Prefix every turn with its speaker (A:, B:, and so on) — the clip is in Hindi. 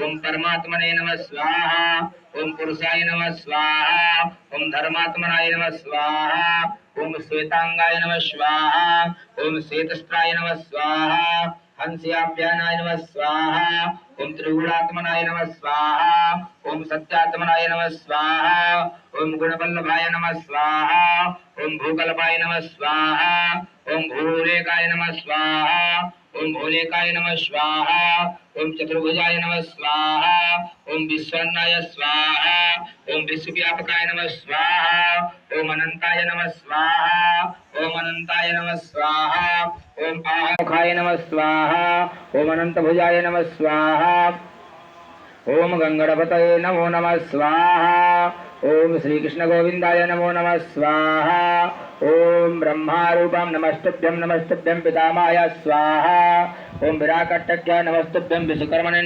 A: ओम परमात्मने नमः स्वाहा। ओम पुरुषाय नमः स्वाहा। ओम धर्मात्मनाय नमः स्वाहा। ओम श्वेतांगाय नमः स्वाहा। ओम श्वेतस्त्राय नमः स्वाहा। हंस्याभ्यानाय नमः स्वाहा। ओम त्रिगुणात्मनाय नमः स्वाहा। ओम सत्यात्मनाय नमः स्वाहा। ओम गुणवल्लभाय नमः स्वाहा। ओम भूकल्पाय नमः स्वाहा। ओम भूलेकाय नमः स्वाहा। ओम भोलेकाय नमः स्वाहा। ओम चतुर्भुजाय नमः स्वाहा। ओम विश्वन्नाय स्वाहा। ओम विश्वव्यापकाय नमः स्वाहा। ओम अनंताय नमः स्वाहा। ओम अनंताय नमः स्वाहा। ओम आमुखाय नमः स्वाहा। ओम अनंतभुजाय नमः स्वाहा। ओम गंगणपतये नमो नमः स्वाहा। ओम श्री कृष्ण गोविंदाय नमो नमः स्वाहा। ओम ब्रह्मारूपं नमस्तुभ्यं पितामहाय स्वाहा। ओम विराकट्टक्य नमस्तुभ्यं विश्वकर्मणे